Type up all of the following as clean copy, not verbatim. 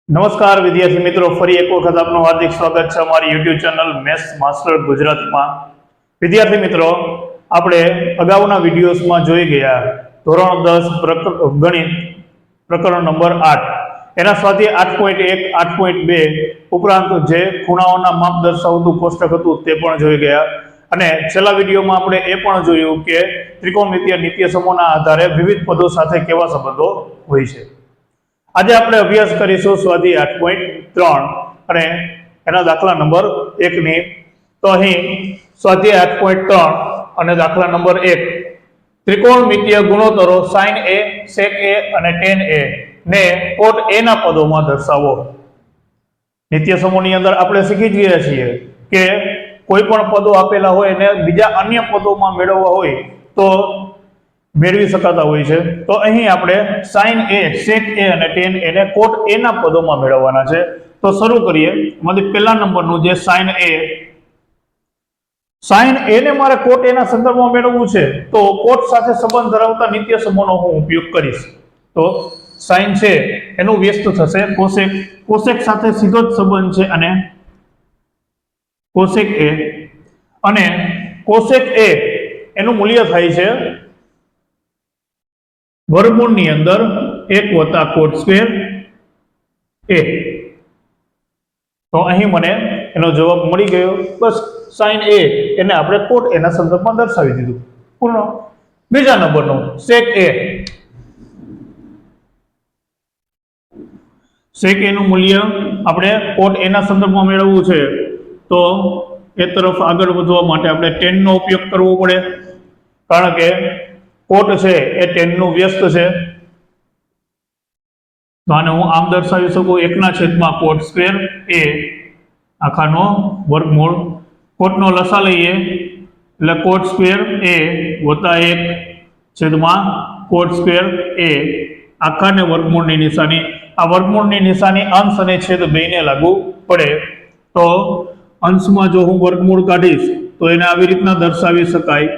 નમસ્કાર વિદ્યાર્થી મિત્રો, ફરી એક વખત આપનું હાર્દિક સ્વાગત છે અમારી યુટ્યુબ ચેનલ મેથ્સ માસ્ટર ગુજરાતીમાં। વિદ્યાર્થી મિત્રો, આપણે અગાઉના વિડીયોઝમાં જોઈ ગયા ધોરણ 10 ગણિત પ્રકરણ નંબર 8 એના સ્વાધ્યાય 8.1 8.2 ઉપરાંત જે ખૂણાઓના માપ દર્શાવતું કોષ્ટક હતું તે પણ જોઈ ગયા અને છેલ્લા વિડીયોમાં આપણે એ પણ જોયું કે ત્રિકોણમિતિય નિત્ય સમૂહના આધારે વિવિધ પદો સાથે કેવા સંબંધો હોય છે। આજે આપણે અભ્યાસ કરીશું સ્વાધ્યાય 8.3 અને એના દાખલા નંબર 1 ની। તો અહીં સ્વાધ્યાય 8.3 અને દાખલા નંબર 1 ત્રિકોણમિતિય ગુણોત્તરો sin a sec a અને tan a ને cot a ના પદોમાં દર્શાવો। નિત્ય સમૂહની અંદર આપણે શીખી જ ગયા છીએ કે કોઈ પણ પદો આપેલા હોય અને બીજા અન્ય પદોમાં મેળવવા હોય તો મેળવી શકાતા હોય છે। તો અહીં આપણે sin a sec a અને tan a ને cot a ના પદોમાં મેળવવાના છે। તો શરૂ કરીએ। એમાંથી પહેલા નંબરનું જે sin a ને મારે cot a ના સંદર્ભમાં મેળવવું છે તો cot સાથે સંબંધ ધરાવતા નિત્ય સમૂહનો હું ઉપયોગ કરીશ। તો sin છે એનું વ્યસ્ત થશે cosec, cosec સાથે સીધો જ સંબંધ છે અને cosec a અને cosec a એનું મૂલ્ય થાય છે વર્ગમૂળની અંદર 1 + cot સ્ક્વેર a। તો અહીં મને એનો જવાબ મળી ગયો। બસ sin a એને આપણે cot a ના સંદર્ભમાં દર્શાવી દીધું, પૂર્ણ। બીજા નંબરનું sec a, sec a નું મૂલ્ય આપણે cot a ના સંદર્ભમાં મેળવવું છે તો એ તરફ આગળ વધવા માટે આપણે tan નો ઉપયોગ કરવો પડે, કારણ કે cot છે એ tan નું વ્યસ્ત છે। તો આને હું આમ દર્શાવી શકું 1/cot સ્ક્વેર a આખાનો વર્ગમૂળ। cot નો લસા લઈએ એટલે cot square a + 1/cot square a આખાને વર્ગમૂળની નિશાની। આ વર્ગમૂળની નિશાની અંશ અને છેદ બેયને લાગુ પડે। તો અંશમાં જો હું વર્ગમૂળ કાઢીશ તો એને આવી રીતના દર્શાવી શકાય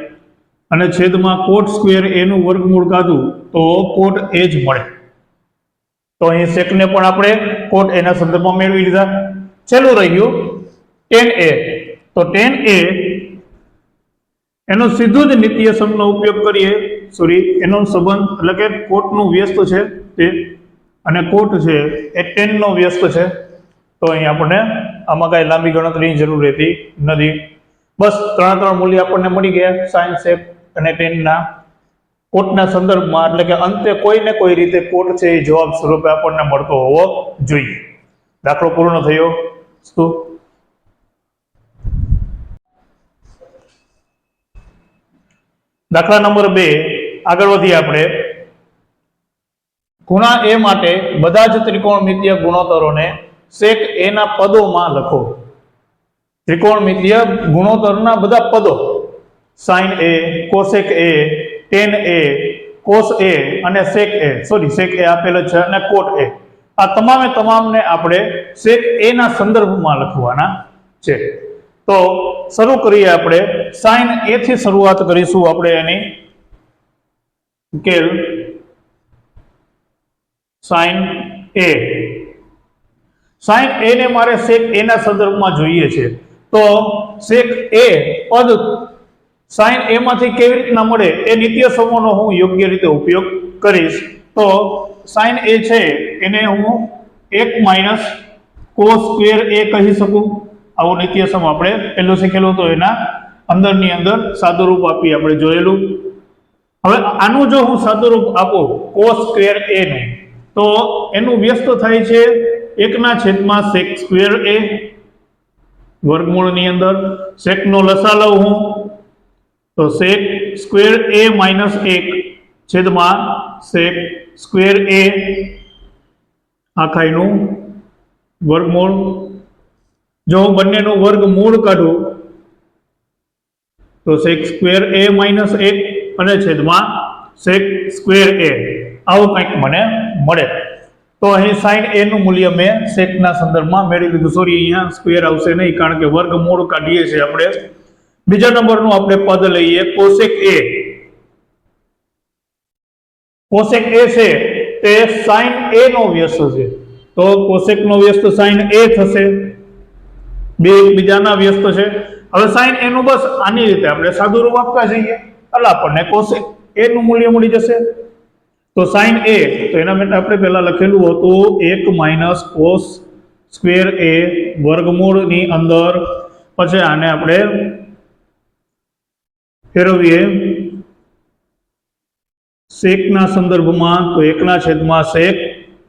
અને છેદમાં cot સ્ક્વેર a નું વર્ગમૂળ કાઢું તો cot a જ મળે। તો અહીં sec ને પણ આપણે cot a ના સંદર્ભમાં મેળવી લીધા। છેલ્લું રહ્યું tan a। તો tan a એનો સીધો જ નિત્ય સમનો ઉપયોગ કરીએ, એનો સંબંધ એટલે કે cot નું વ્યસ્ત છે તે અને cot છે એ tan નો વ્યસ્ત છે। તો અહીં આપણને આમાં કાંઈ લાંબી ગણતરીની જરૂર રહેતી નથી। બસ ત્રણ મૂલ્ય આપણને મળી ગયા sin, sec અને tan ના cot ના સંદર્ભમાં, એટલે કે અંતે કોઈ ને કોઈ રીતે cot છે એ જવાબ સ્વરૂપે આપણને મળતો હોવો જોઈએ। દાખલો પૂર્ણ થયો। દાખલા નંબર 2 આગળ વધીએ આપણે। ખૂણા a માટે બધા જ ત્રિકોણમિતિય ગુણોત્તરોને sec a ના પદોમાં લખો। ત્રિકોણમિતિય ગુણોત્તરના બધા પદો sin a, cosec a, tan a, cos a અને sec a આપેલ છે અને cot a, આ તમામે તમામને આપણે sec a ના સંદર્ભમાં લખવાના છે। તો શરૂ કરીએ આપણે sin a થી શરૂઆત કરીશું આપણે એની ઉકેલ। sin a ને મારે sec a ના સંદર્ભમાં જોઈએ છે તો sec a પદ sin a માંથી કેવી રીતના મળે એ નિત્ય સમૂહનો હું યોગ્ય રીતે ઉપયોગ કરીશ। તો sin a છે એને હું 1 - cos સ્ક્વેર a કહી શકું। આવો નિત્ય સમ આપણે પહેલું શીખેલું તો એના અંદરની અંદર સાદુરૂપ આપી આપણે જોયેલું। હવે આનું જો હું સાદુરૂપ આપું cos સ્ક્વેર a નું તો એનું વ્યસ્ત થાય છે 1/sec સ્ક્વેર a વર્ગમૂળની અંદર। sec નો લસા લઉં હું તો sec square a - 1/sec square a આખાઈનું વર્ગમૂળ। જો હું બંનેનું વર્ગમૂળ કાઢું તો sec સ્ક્વેર a - 1 અને છેદમાં sec સ્ક્વેર a આવું કંઈક મને મળે। તો અહીં sin a નું મૂલ્ય મેં sec ના સંદર્ભમાં મેળવી લીધું। સોરી, અહીંયા સ્ક્વેર આવશે નહીં કારણ કે વર્ગમૂળ કાઢીએ છીએ આપણે। બીજા નંબરનું આપણે પદ લઈએ cosec a। cosec a છે તે sin a નો વ્યસ્ત છે તો કોસેકનો વ્યસ્ત sin a થશે, બે એકબીજાના વ્યસ્ત છે. હવે sin a નું બસ આની રીતે આપણે સાદું રૂપ આપતા જઈએ એટલે આપણને cosec a નું મૂલ્ય મળી જશે. તો sin a, તો એના માટે આપણે પહેલા લખેલું હતું 1 માઇનસ cos સ્ક્વેર a વર્ગમૂળની અંદર, પછી આને આપણે ફેરવીએ sec ના સંદર્ભમાં, તો 1/sec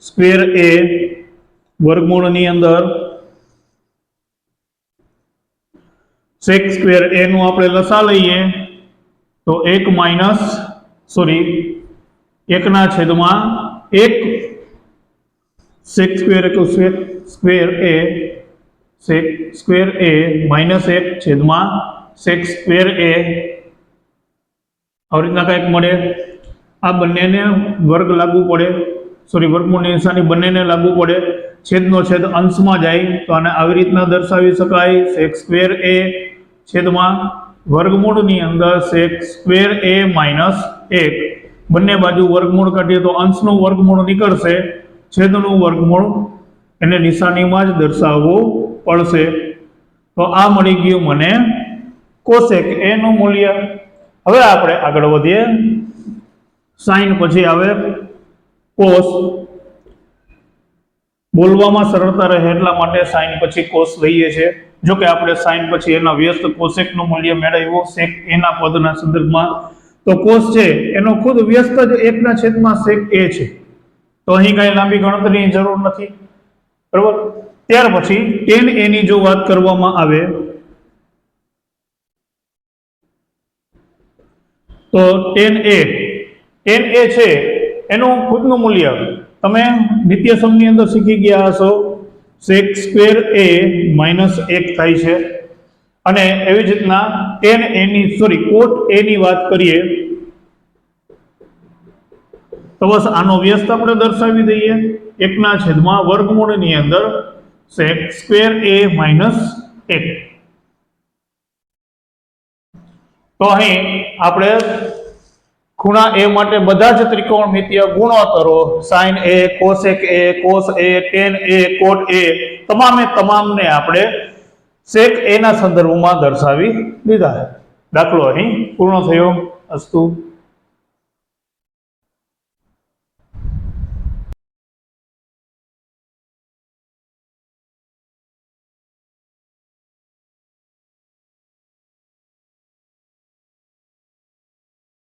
સ્ક્વેર a વર્ગમૂળની અંદર sec સ્ક્વેર a નું આપણે લસા લઈએ તો 1 minus 1/1 sec square a minus 1 sec square a, આવી રીતના કંઈક મળે. આ બંનેને વર્ગ લાગુ પડે, વર્ગમૂળની નિશાની બંનેને લાગુ પડે, છેદનો છેદ અંશમાં જાય તો આને આવી રીતના દર્શાવી શકાય, sec સ્ક્વેર a છેદમાં વર્ગમૂળની અંદર sec સ્ક્વેર a માઇનસ 1, બંને બાજુ વર્ગમૂળ કાઢીએ તો અંશનું વર્ગમૂળ નીકળશે, છેદનું વર્ગમૂળ એને નિશાનીમાં જ દર્શાવવું પડશે. તો આ મળી ગયું મને કોસેક a નું મૂલ્ય. હવે આપણે આગળ વધીએ. સાઇન પછી આવે કોસ. બોલવામાં સરળતા રહે એટલા માટે સાઇન પછી કોસ લઈએ છીએ. જો કે આપણે સાઇન પછી એના વ્યસ્ત કોસેક નું મૂલ્ય મેળવ્યું સેક એના પદના સંદર્ભમાં, તો કોસ છે એનો ખુદ વ્યસ્ત જ 1/sec a છે, તો અહીં કઈ લાંબી ગણતરીની જરૂર નથી, બરોબર. ત્યાર પછી tan a ની જો વાત કરવામાં આવે તો tan a છે એનું ખુદનું મૂલ્ય તમે દ્વિતીય સમની અંદર શીખી ગયા હશો, sec સ્ક્વેર a માઇનસ 1 થાય છે. અને એવી જ રીતના tan a ની cot a ની વાત કરીએ તો બસ આનો વ્યસ્ત આપણે દર્શાવી દઈએ 1/, વર્ગમૂળની અંદર sec સ્ક્વેર a માઇનસ 1. તો અહીં આપણે ખૂણા a માટે બધા જ ત્રિકોણમિતિય ગુણોત્તરો sin a, cosec a, cos a, tan a, cot a તમામને આપણે sec a ના સંદર્ભમાં દર્શાવી દીધા છે. દાખલો અહીં પૂર્ણ થયો. અસ્તુ.